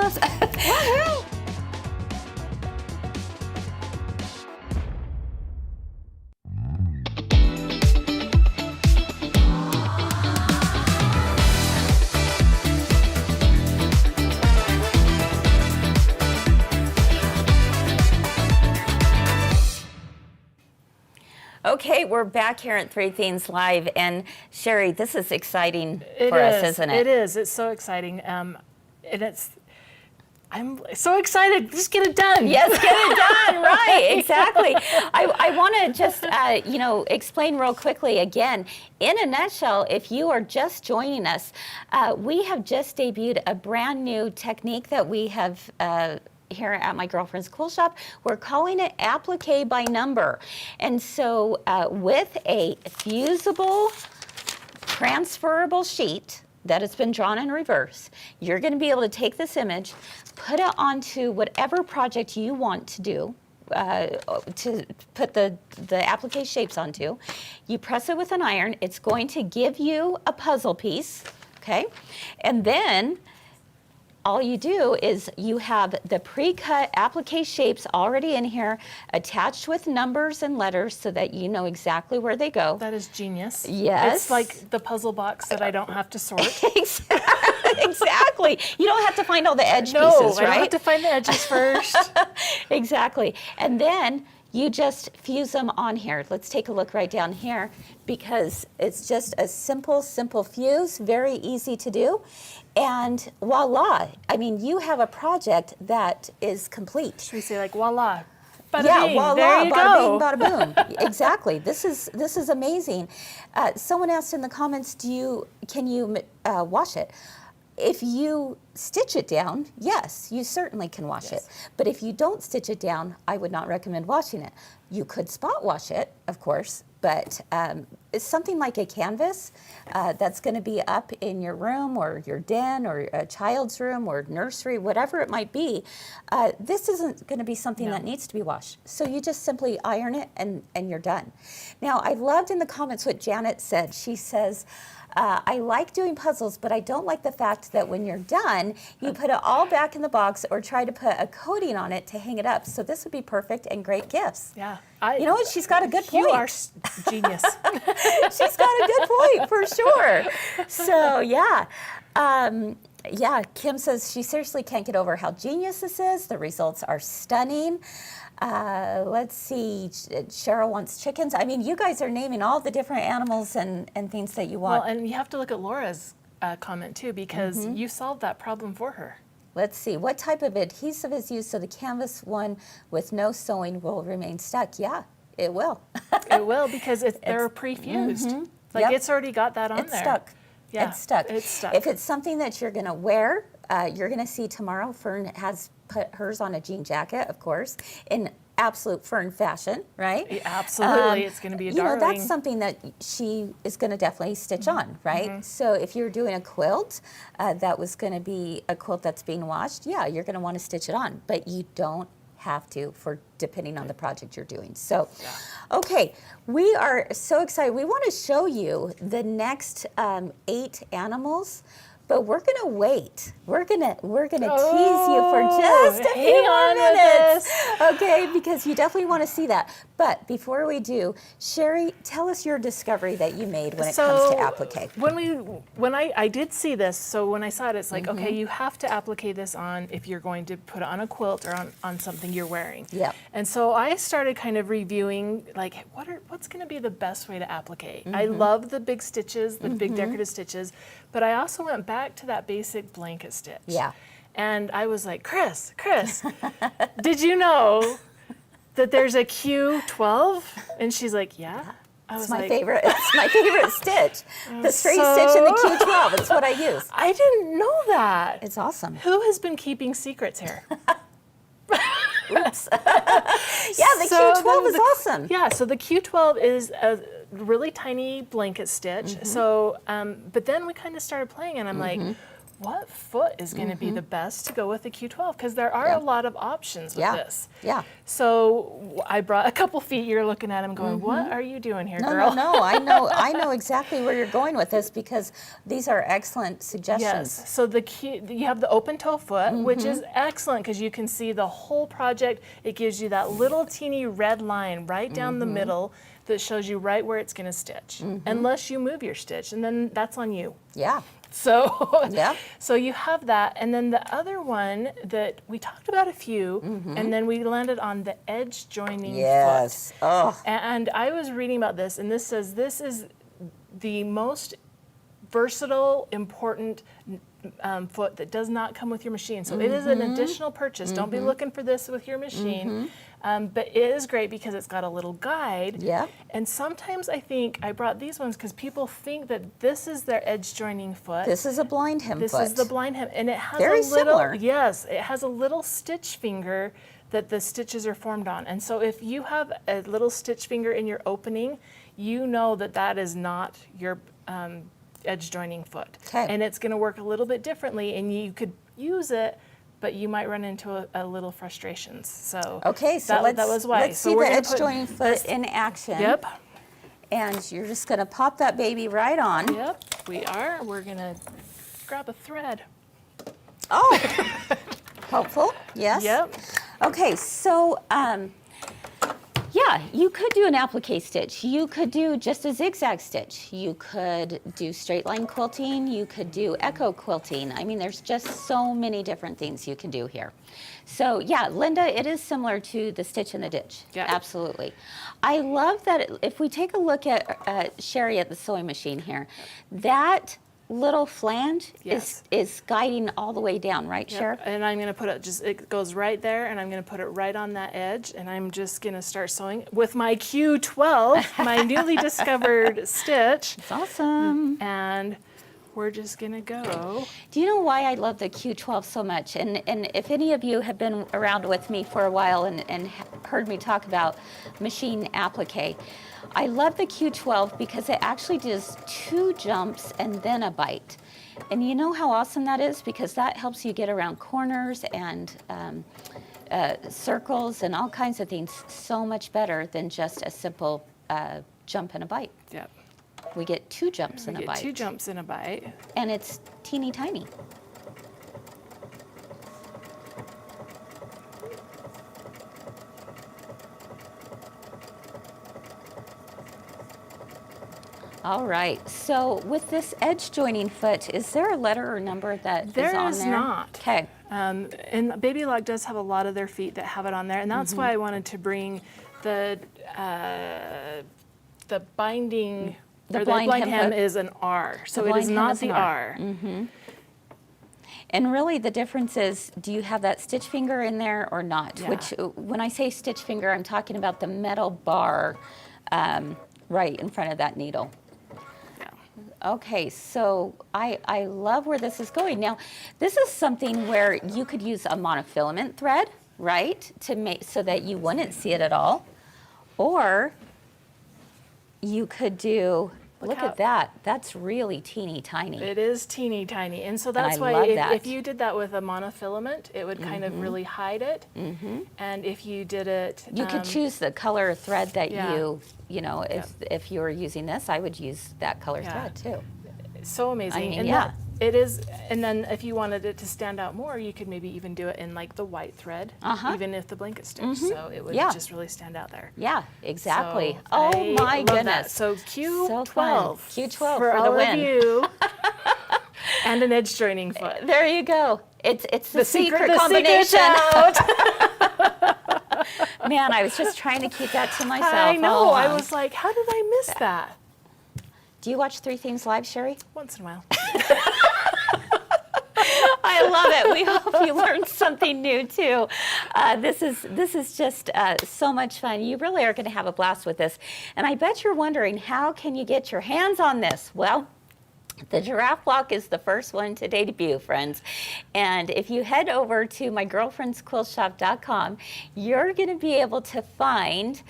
Okay, we're back here at 3 Themes Live, and Cheri, this is exciting for us, isn't it? It is. It's so exciting. And I'm so excited. Just get it done. Yes, get it done. Right, exactly. I want to just, explain real quickly again. In a nutshell, if you are just joining us, we have just debuted a brand new technique that we have here at my girlfriend's quilt shop. We're calling it Applique by number. And so with a fusible, transferable sheet that has been drawn in reverse, you're going to be able to take this image, put it onto whatever project you want to do, to put the applique shapes onto. You press it with an iron. It's going to give you a puzzle piece, okay? And then all you do is you have the pre-cut applique shapes already in here, attached with numbers and letters so that you know exactly where they go. That is genius. Yes. It's like the puzzle box that I don't have to sort. Exactly. You don't have to find all the edge No, pieces, I right? don't have to find the edges first. Exactly. And then You just fuse them on here. Let's take a look right down here because it's just a simple fuse, very easy to do. And voila, I mean, you have a project that is complete. Should we say like voila? Bada Yeah, bing, voila, there you bada go. bing, bada boom. Exactly. This is amazing. Someone asked in the comments, can you wash it? If you stitch it down, yes, you certainly can wash it. But if you don't stitch it down, I would not recommend washing it. You could spot wash it, of course, but it's something like a canvas that's going to be up in your room or your den or a child's room or nursery, whatever it might be. This isn't going to be something that needs to be washed. So you just simply iron it and you're done. Now, I loved in the comments what Janet said. She says, I like doing puzzles, but I don't like the fact that when you're done, you put it all back in the box or try to put a coating on it to hang it up. So this would be perfect and great gifts. Yeah. You know what? She's got a good point. You are genius. She's got a good point for sure. So yeah. Yeah, Kim says she seriously can't get over how genius this is. The results are stunning. Let's see, Cheryl wants chickens. I mean, you guys are naming all the different animals and things that you want. Well, and you have to look at Laura's comment too, because you solved that problem for her. Let's see, what type of adhesive is used so the canvas one with no sewing will remain stuck? Yeah, it will. It will, because they're pre-fused. Like Yep. it's already got that on It's there. stuck. Yeah, It's stuck. It's stuck. If it's something that you're going to wear, you're going to see tomorrow Fern has put hers on a jean jacket, of course, in absolute Fern fashion, right? Yeah, absolutely, it's going to be a You know, darling. that's something that she is going to definitely stitch on, right? So if you're doing a quilt that was going to be a quilt that's being washed, yeah, you're going to want to stitch it on, but you don't have to for depending on the project you're doing. So, okay, we are so excited. We want to show you the next 8 animals, but we're gonna wait. We're gonna tease you for just a few more minutes, okay? Because you definitely want to see that. But before we do, Cheri, tell us your discovery that you made when it comes to applique. When I did see this, so when I saw it, it's like, okay, you have to applique this on if you're going to put it on a quilt or on something you're wearing. Yep. And so I started kind of reviewing, like, what's going to be the best way to applique? I love the big stitches, the big decorative stitches, but I also went back to that basic blanket stitch. Yeah. And I was like, Kris, did you know that there's a Q12? And she's like, yeah. It's my favorite. It's my favorite stitch. The straight stitch and the Q12. It's what I use. I didn't know that. It's awesome. Who has been keeping secrets here? Oops. Yeah, the Q12 is awesome. Yeah, so the Q12 is a really tiny blanket stitch. So, but then we kind of started playing, and I'm like, what foot is going to be the best to go with the Q12? Because there are a lot of options with this. Yeah. So I brought a couple feet. You're looking at them going, what are you doing here, girl? No. I know exactly where you're going with this because these are excellent suggestions. Yes. So you have the open toe foot, which is excellent because you can see the whole project. It gives you that little teeny red line right down the middle that shows you right where it's going to stitch, unless you move your stitch, and then that's on you. Yeah. So, so you have that, and then the other one that we talked about a few, and then we landed on the edge joining foot. Oh. And I was reading about this, and this says this is the most versatile, important foot that does not come with your machine. So it is an additional purchase. Don't be looking for this with your machine. But it is great because it's got a little guide. Yeah. And sometimes I think I brought these ones because people think that this is their edge joining foot. This is a blind hem This foot. is the blind hem, and it has Very a little. similar. Yes, it has a little stitch finger that the stitches are formed on. And so if you have a little stitch finger in your opening, you know that that is not your edge joining foot. Okay. And it's going to work a little bit differently, and you could use it, but you might run into a little frustrations. So Okay, so that was why. let's So see we're the gonna edge put joining foot in action. Yep. And you're just going to pop that baby right on. Yep, we are. We're going to grab a thread. Oh, helpful. Yes. Yep. Okay, so yeah, Yeah, you could do an applique stitch. You could do just a zigzag stitch. You could do straight line quilting. You could do echo quilting. I mean, there's just so many different things you can do here. So yeah, Linda, it is similar to the stitch in the ditch. Yeah. Absolutely. I love that if we take a look at Cheri at the sewing machine here, that little flange Yes. is guiding all the way down, right, Yep. Cheri? And I'm going to put it it goes right there, and I'm going to put it right on that edge, and I'm just going to start sewing with my Q12, my newly discovered stitch, It's awesome. and we're just going to go. Do you know why I love the Q12 so much? And if any of you have been around with me for a while and heard me talk about machine applique, I love the Q12 because it actually does 2 jumps and then a bite. And you know how awesome that is? Because that helps you get around corners and circles and all kinds of things so much better than just a simple jump and a bite. Yep. We get 2 jumps We and a get bite. 2 jumps in a bite. And it's teeny tiny. All right, so with this edge joining foot, is there a letter or number that is There on is there? not. Okay. And Baby Lock does have a lot of their feet that have it on there, and that's Mm-hmm. why I wanted to bring the binding, The or blind hem hem hook. is an R, so The it blind is hem not is an the R. R. And really the difference is, do you have that stitch finger in there or not? Yeah. Which, when I say stitch finger, I'm talking about the metal bar right in front of that needle. Yeah. Okay, so I love where this is going. Now, this is something where you could use a monofilament thread, right, to make so that you wouldn't see it at all, or you could do. Look how- at that. That's really teeny tiny. It is teeny tiny, and so I that's why love that. if you did that with a monofilament, it would kind of really hide it. And if you did it, You could choose the color thread that yeah. you know, if you were using this, I would use that color Yeah. thread too. so amazing. I mean, and yeah. that, it is. And then if you wanted it to stand out more, you could maybe even do it in like the white thread, even if the blanket stitch. So it would Yeah. just really stand out there. Yeah, exactly. So Oh I my love that. goodness. So So Q12. fun. Q12 for for the all win. of you. And an edge joining foot. There you go. It's the, secret the combination. secret's out. Man, I was just trying to keep that to myself. I know. all I along. was like, how did I miss that? Do you watch 3 Things Live, Cheri? Once in a while. I love it. We hope you learned something new too. This is just so much fun. You really are going to have a blast with this. And I bet you're wondering, how can you get your hands on this? Well, the giraffe block is the first one to debut, friends. And if you head over to mygirlfriendsquiltshop.com, you're going to be able to find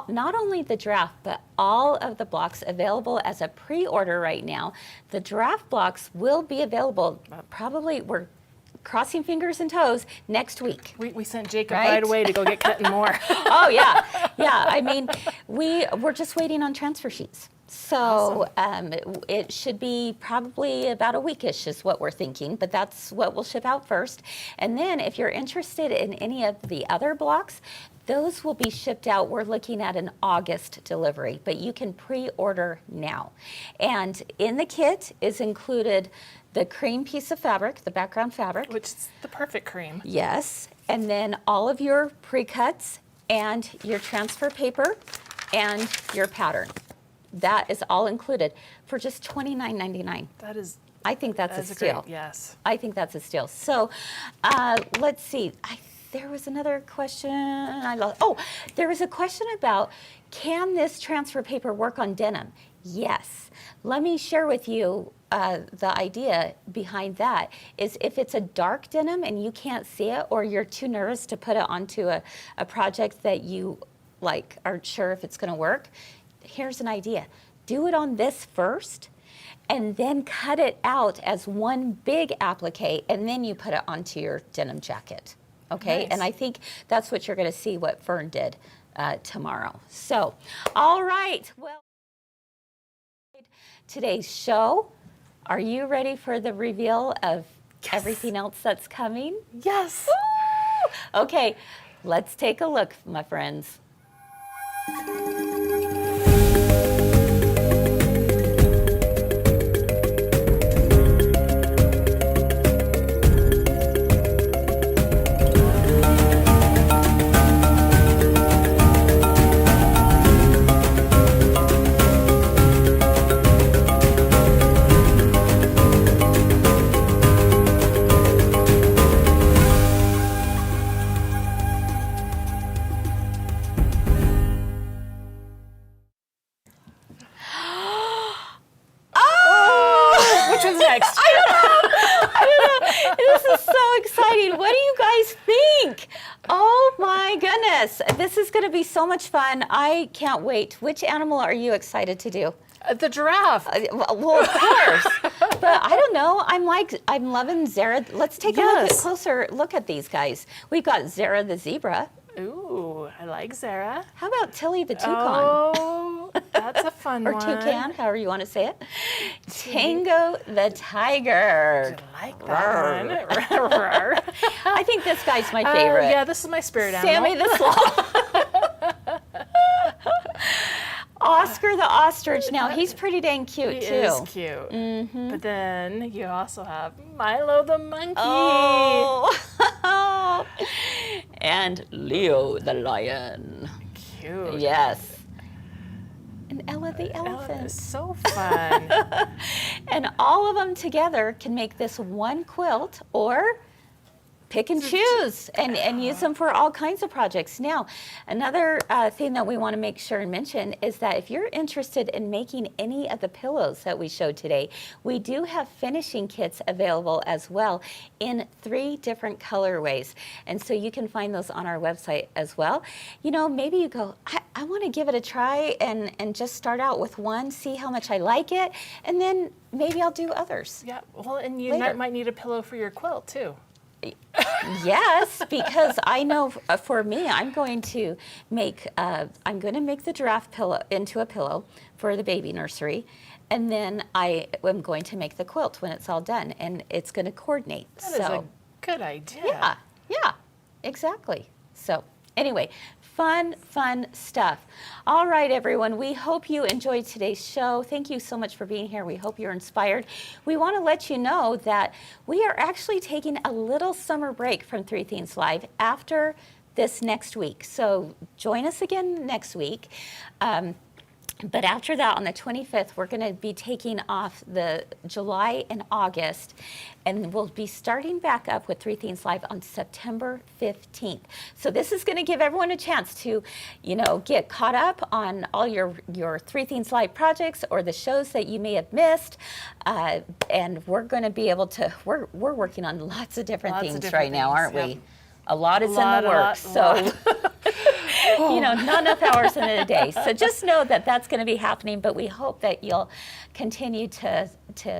not only the giraffe, but all of the blocks available as a pre-order right now. The giraffe blocks will be available probably, we're crossing fingers and toes, next week. We sent Jacob Right? right away to go get cutting more. Oh yeah, yeah. I mean, we're just waiting on transfer sheets. So it should be probably about a weekish is what we're thinking, but that's what we'll ship out first. And then if you're interested in any of the other blocks, those will be shipped out. We're looking at an August delivery, but you can pre-order now. And in the kit is included the cream piece of fabric, the background fabric. Which is the perfect cream. Yes, and then all of your pre-cuts and your transfer paper and your pattern. That is all included for just $29.99. That is. I think that's a steal. Great, yes. I think that's a steal. So let's see. There was another question. There was a question about, can this transfer paper work on denim? Yes. Let me share with you the idea behind that is if it's a dark denim and you can't see it, or you're too nervous to put it onto a project that you like aren't sure if it's going to work, here's an idea. Do it on this first, and then cut it out as one big applique, and then you put it onto your denim jacket. Okay, Nice. and I think that's what you're going to see what Fern did tomorrow. So, all right. Well, today's show. Are you ready for the reveal of everything else that's coming? Yes. Woo! Okay, let's take a look, my friends. Which one's next? This is so exciting. What do you guys think? Oh my goodness. This is going to be so much fun. I can't wait. Which animal are you excited to do? The giraffe. Well, of course. But I don't know. I'm loving Zara. Let's take a closer look at these guys. We've got Zara the zebra. Ooh, I like Zara. How about Tilly the toucan? Oh, that's a fun Or one. toucan, however you want to say it. Tango the tiger. I like that one. I think this guy's my favorite. Yeah, this is my spirit animal. Sammy the sloth. Oscar the ostrich. Now, he's pretty dang cute, He too. is cute. But then you also have Milo the monkey. Oh. And Leo the lion. Cute. Yes. And Ella the Ella elephant. is so fun. And all of them together can make this one quilt, or pick and choose and use them for all kinds of projects. Now, another thing that we want to make sure and mention is that if you're interested in making any of the pillows that we showed today, we do have finishing kits available as well in 3 different colorways. And so you can find those on our website as well. You know, maybe you go, I want to give it a try and just start out with one, see how much I like it, and then maybe I'll do others. Yeah, well, and you Later. might need a pillow for your quilt, too. Yes, because I know for me, I'm going to make the giraffe pillow into a pillow for the baby nursery, and then I am going to make the quilt when it's all done, and it's going to coordinate. That is a good idea. Yeah, exactly. So anyway, fun stuff. All right, everyone, we hope you enjoyed today's show. Thank you so much for being here. We hope you're inspired. We want to let you know that we are actually taking a little summer break from 3 Themes Live after this next week. So join us again next week. But after that, on the 25th, we're going to be taking off the July and August, and we'll be starting back up with 3 Themes Live on September 15th. So this is going to give everyone a chance to, get caught up on all your 3 Themes Live projects or the shows that you may have missed. And we're going to be able to, we're working on lots of different things right now, aren't we? A lot is in the works. So. Not enough hours in a day. So just know that that's going to be happening, but we hope that you'll continue to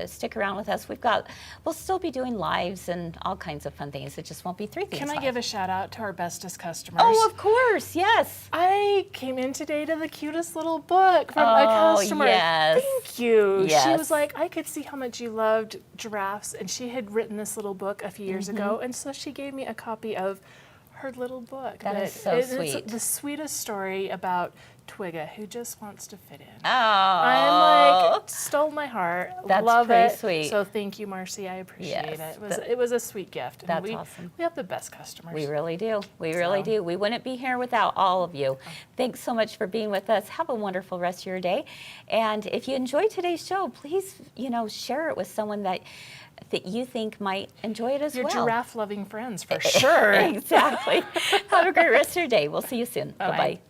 stick around with us. We'll still be doing lives and all kinds of fun things. It just won't be 3 Themes Can I Live. give a shout out to our bestest customers? Oh, of course, yes. I came in today to the cutest little book from a customer. Yes. Thank you. She Yes. was like, I could see how much you loved giraffes, and she had written this little book a few years ago, and so she gave me a copy of her little book. That is so it's sweet. the sweetest story about Twigga, who just wants to fit in. Oh. I'm like, stole my heart. That's Love pretty it. sweet. So thank you, Marcy. I appreciate Yes, it. It was a sweet gift. And That's we, awesome. We have the best customers. We really do. We really do. We wouldn't be here without all of you. Thanks so much for being with us. Have a wonderful rest of your day. And if you enjoyed today's show, please, share it with someone that you think might enjoy it as Your well. giraffe-loving friends, for sure. Exactly. Have a great rest of your day. We'll see you soon. Bye-bye. Bye-bye.